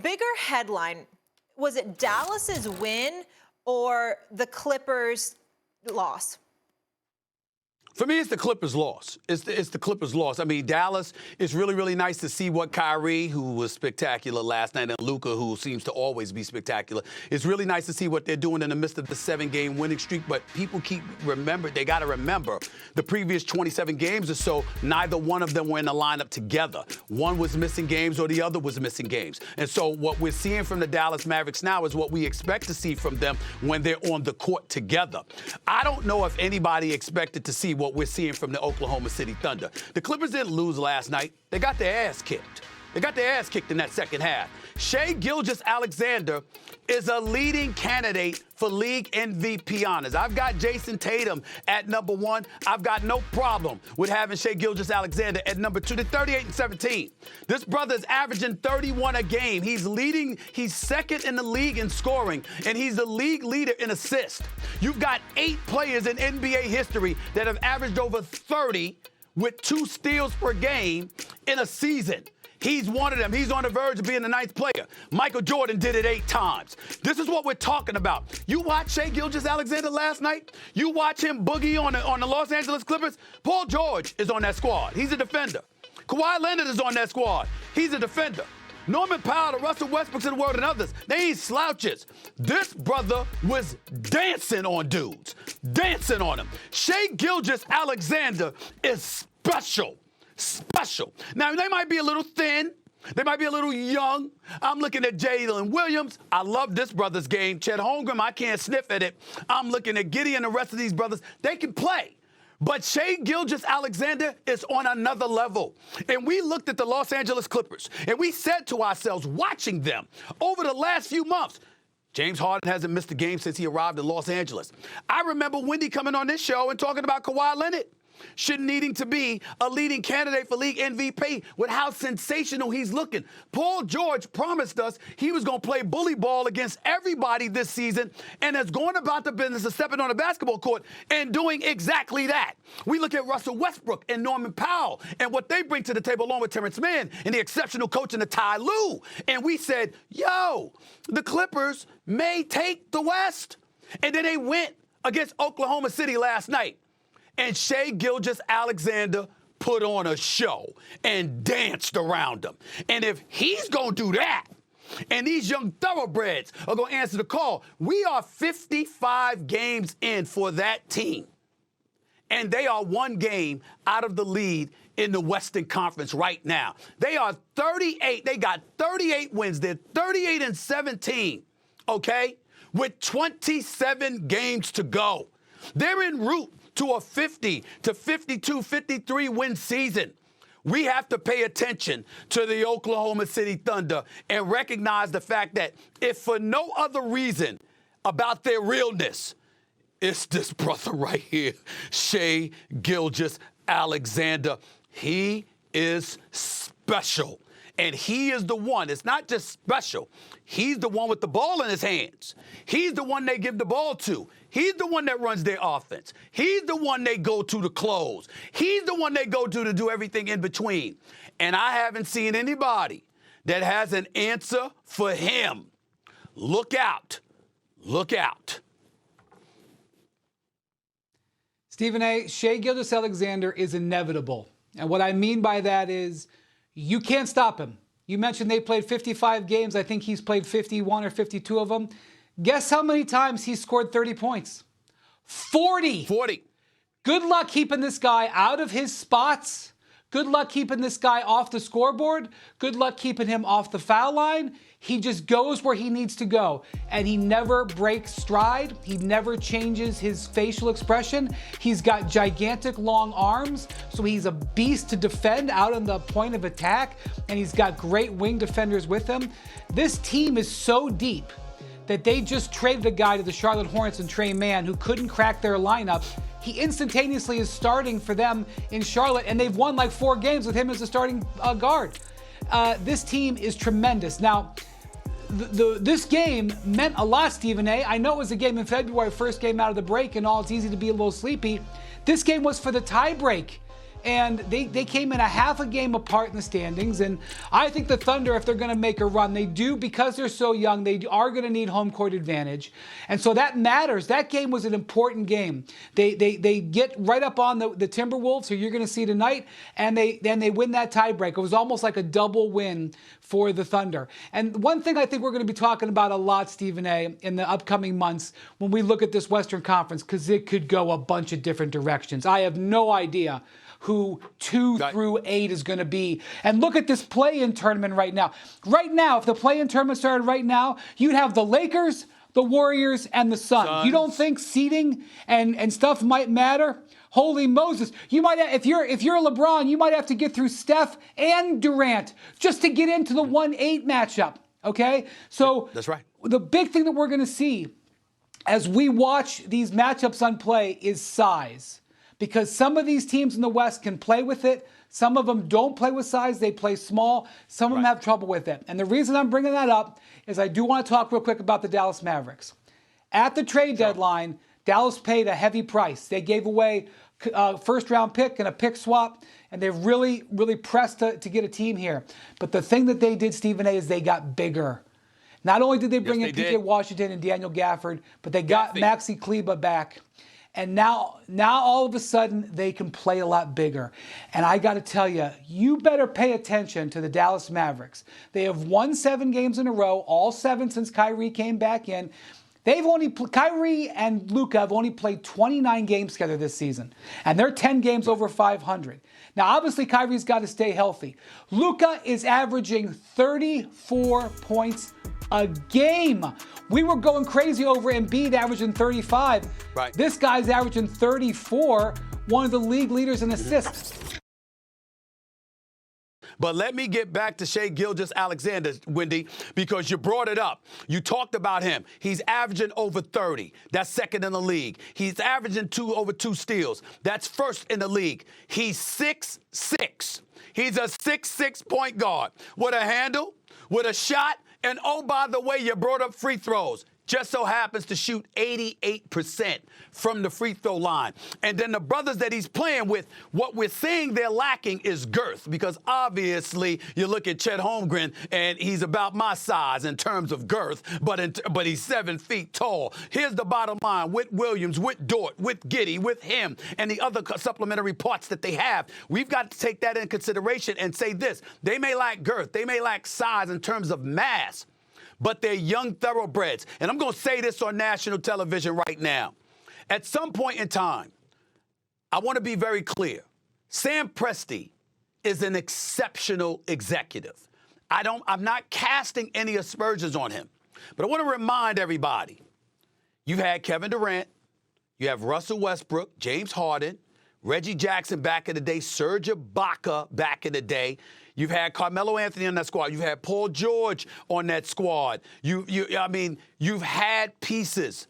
Bigger headline, was it Dallas's win or the Clippers' loss? For me, it's the Clippers' loss. It's the Clippers' loss. I mean, Dallas, it's really, really nice to see what Kyrie, who was spectacular last night, and Luka, who seems to always be spectacular. It's really nice to see what they're doing in the midst of the 7-game winning streak. But people they got to remember, the previous 27 games or so, neither one of them were in the lineup together. One was missing games or the other was missing games. And so what we're seeing from the Dallas Mavericks now is what we expect to see from them when they're on the court together. I don't know if anybody expected to see what we're seeing from the Oklahoma City Thunder. The Clippers didn't lose last night. They got their ass kicked. They got their ass kicked in that second half. Shai Gilgeous-Alexander is a leading candidate for league MVP honors. I've got Jason Tatum at number 1. I've got no problem with having Shai Gilgeous-Alexander at number 2. They're 38-17. This brother is averaging 31 a game. He's leading. He's second in the league in scoring, and he's the league leader in assists. You've got 8 players in NBA history that have averaged over 30 with 2 steals per game in a season. He's one of them. He's on the verge of being the 9th player. Michael Jordan did it 8 times. This is what we're talking about. You watch Shai Gilgeous-Alexander last night. You watch him boogie on the Los Angeles Clippers. Paul George is on that squad. He's a defender. Kawhi Leonard is on that squad. He's a defender. Norman Powell, the Russell Westbrooks of the world, and others, they ain't slouches. This brother was dancing on dudes, dancing on them. Shai Gilgeous-Alexander is special. Special. Now, they might be a little thin. They might be a little young. I'm looking at Jalen Williams. I love this brother's game. Chet Holmgren, I can't sniff at it. I'm looking at Giddey and the rest of these brothers. They can play. But Shai Gilgeous-Alexander is on another level. And we looked at the Los Angeles Clippers, and we said to ourselves, watching them over the last few months, James Harden hasn't missed a game since he arrived in Los Angeles. I remember Wendy coming on this show and talking about Kawhi Leonard needing to be a leading candidate for league MVP with how sensational he's looking. Paul George promised us he was going to play bully ball against everybody this season and is going about the business of stepping on a basketball court and doing exactly that. We look at Russell Westbrook and Norman Powell and what they bring to the table along with Terrence Mann and the exceptional coaching of Ty Lue. And we said, yo, the Clippers may take the West. And then they went against Oklahoma City last night. And Shai Gilgeous-Alexander put on a show and danced around them. And if he's going to do that, and these young thoroughbreds are going to answer the call, we are 55 games in for that team. And they are 1 game out of the lead in the Western Conference right now. They are 38. They got 38 wins. They're 38-17, okay, with 27 games to go. They're en route to a 50 to 52, 53 win season. We have to pay attention to the Oklahoma City Thunder and recognize the fact that if for no other reason about their realness, it's this brother right here, Shai Gilgeous-Alexander. He is special. And he is the one. It's not just special. He's the one with the ball in his hands. He's the one they give the ball to. He's the one that runs their offense. He's the one they go to close. He's the one they go to do everything in between. And I haven't seen anybody that has an answer for him. Look out. Look out. Stephen A., Shai Gilgeous-Alexander is inevitable. And what I mean by that is you can't stop him. You mentioned they played 55 games. I think he's played 51 or 52 of them. Guess how many times he scored 30 points? 40. 40. Good luck keeping this guy out of his spots. Good luck keeping this guy off the scoreboard. Good luck keeping him off the foul line. He just goes where he needs to go. And he never breaks stride. He never changes his facial expression. He's got gigantic long arms, so he's a beast to defend out on the point of attack. And he's got great wing defenders with him. This team is so deep that they just traded a guy to the Charlotte Hornets and Trey Mann who couldn't crack their lineup. He instantaneously is starting for them in Charlotte, and they've won like 4 games with him as a starting guard. This team is tremendous. Now, this game meant a lot, Stephen A. I know it was a game in February, first game out of the break and all. It's easy to be a little sleepy. This game was for the tie break and they came in a half a game apart in the standings. And I think the Thunder, if they're going to make a run, they do, because they're so young, they are going to need home court advantage. And so that matters. That game was an important game. They get right up on the Timberwolves, who you're going to see tonight, and they win that tiebreak. It was almost like a double win for the Thunder. And one thing I think we're going to be talking about a lot, Stephen A., in the upcoming months when we look at this Western Conference, because it could go a bunch of different directions. I have no idea who 2 through 8 is going to be. And look at this play-in tournament right now. Right now, if the play-in tournament started right now, you'd have the Lakers, the Warriors, and the Suns. You don't think seeding and stuff might matter? Holy Moses. You might have, if you're LeBron, you might have to get through Steph and Durant just to get into the 1-8 matchup. Okay? So that's right. The big thing that we're going to see as we watch these matchups on play is size. Because some of these teams in the West can play with it. Some of them don't play with size. They play small. Some of them have trouble with it. And the reason I'm bringing that up is I do want to talk real quick about the Dallas Mavericks. At the trade deadline, Dallas paid a heavy price. They gave away a first-round pick and a pick swap, and they've really, really pressed to get a team here. But the thing that they did, Stephen A., is they got bigger. Not only did they bring in P.J. Washington and Daniel Gafford, but they got Maxi Kleber back. And now all of a sudden, they can play a lot bigger. And I got to tell you, you better pay attention to the Dallas Mavericks. They have won 7 games in a row, all 7 since Kyrie came back in. Kyrie and Luka have only played 29 games together this season, and they're 10 games over 500. Now, obviously, Kyrie's got to stay healthy. Luka is averaging 34 points a game. We were going crazy over Embiid averaging 35. Right. This guy's averaging 34, one of the league leaders in assists. But let me get back to Shai Gilgeous-Alexander, Wendy, because you brought it up. You talked about him. He's averaging over 30. That's second in the league. He's averaging over 2 steals. That's first in the league. He's 6'6". He's a 6'6" point guard with a handle, with a shot, and oh, by the way, you brought up free throws. Just so happens to shoot 88% from the free throw line. And then the brothers that he's playing with, what we're seeing they're lacking is girth, because obviously you look at Chet Holmgren and he's about my size in terms of girth, but he's 7 feet tall. Here's the bottom line with Williams, with Dort, with Giddey, with him, and the other supplementary parts that they have. We've got to take that in consideration and say this. They may lack girth. They may lack size in terms of mass, but they're young thoroughbreds. And I'm going to say this on national television right now. At some point in time, I want to be very clear. Sam Presti is an exceptional executive. I'm not casting any aspersions on him. But I want to remind everybody, you've had Kevin Durant, you have Russell Westbrook, James Harden, Reggie Jackson back in the day, Serge Ibaka back in the day. You've had Carmelo Anthony on that squad. You've had Paul George on that squad. You've had pieces.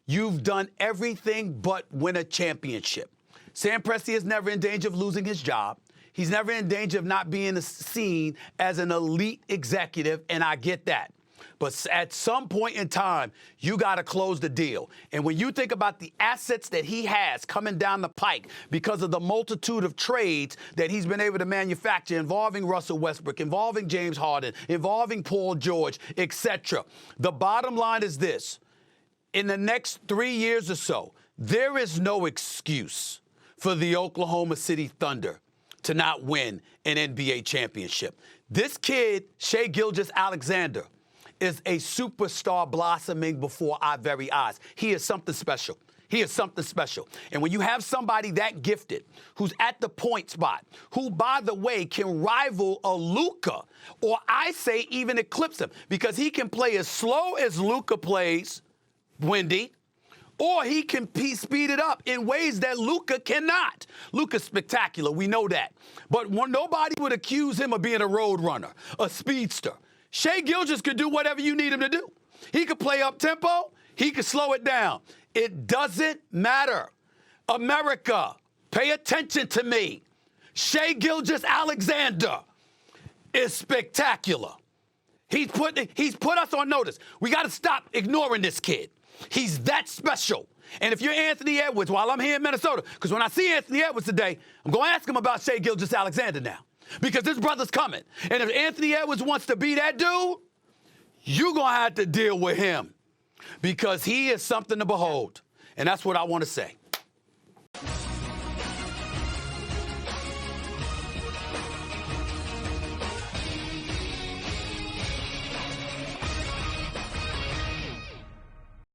You've done everything but win a championship. Sam Presti is never in danger of losing his job. He's never in danger of not being seen as an elite executive, and I get that. But at some point in time, you got to close the deal. And when you think about the assets that he has coming down the pike because of the multitude of trades that he's been able to manufacture involving Russell Westbrook, involving James Harden, involving Paul George, etc., the bottom line is this. In the next 3 years or so, there is no excuse for the Oklahoma City Thunder to not win an NBA championship. This kid, Shai Gilgeous-Alexander, is a superstar blossoming before our very eyes. He is something special. He is something special. And when you have somebody that gifted, who's at the point spot, who, by the way, can rival a Luka, or I say even eclipse him, because he can play as slow as Luka plays, Wendy, or he can speed it up in ways that Luka cannot. Luka's spectacular, we know that. But nobody would accuse him of being a road runner, a speedster. Shai Gilgeous could do whatever you need him to do. He could play up tempo. He could slow it down. It doesn't matter. America, pay attention to me. Shai Gilgeous-Alexander is spectacular. He's put us on notice. We got to stop ignoring this kid. He's that special. And if you're Anthony Edwards, while I'm here in Minnesota, because when I see Anthony Edwards today, I'm going to ask him about Shai Gilgeous-Alexander now. Because this brother's coming. And if Anthony Edwards wants to be that dude, you're going to have to deal with him. Because he is something to behold. And that's what I want to say.